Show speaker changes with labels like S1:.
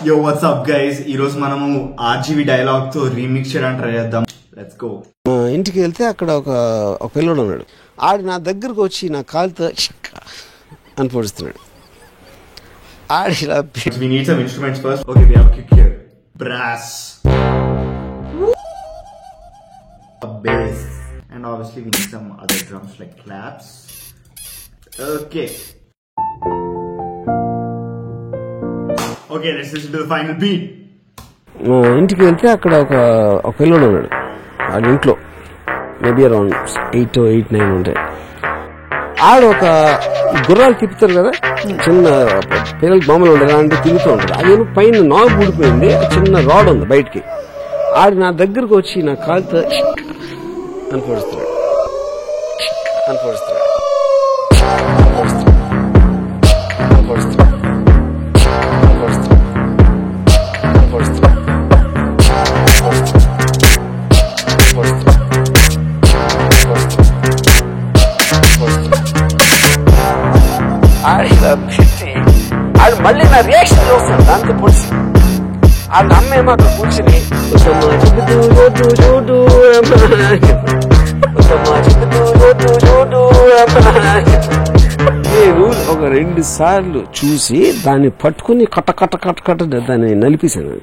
S1: Yo, what's up guys? ఈ రోజు మనము ఆర్జీవి డైలాగ్ తో రీమిక్స్ చేయడానికి ట్రై చేద్దాం. Let's go.
S2: ఇంటికి వెళ్తే అక్కడ ఒక పిల్లడు ఉన్నాడు. ఆడు నా దగ్గరకు వచ్చి నా కాలుతో అని పొడుస్తున్నాడు. ఆడి ఇలా
S1: we need some instruments first. Okay, we have a kick here. Brass. A bass. And obviously we need some other drums like claps. Okay. Okay, let's listen to the final beat.
S2: ఇంటికి వెళ్తే అక్కడ ఒక పిల్లడు ఉన్నాడు. ఆడి ఇంట్లో maybe around 8 or 9 ఉంటాయి. ఆడు ఒక గుర్రాలు తిప్పుతారు కదా, చిన్న పిల్లలకి బొమ్మలు ఉంటాయి అలాంటి తిరుగుతూ ఉంటుంది. అది పైన నాగు ఊడిపోయింది, చిన్న రాడ్ ఉంది బయటికి. ఆడు నా దగ్గరకు వచ్చి నా కాలుతో అని పొడుస్తున్నాడు. ఆడు మళ్ళీ నా రియాక్షన్ చూస్తాడు. దాంతో పొడిచి ఆడ అమ్మేమో అక్కడ కూర్చుని నేను ఒక 2 సార్లు చూసి దాన్ని పట్టుకుని కట్ట దాన్ని నలిపేశాను.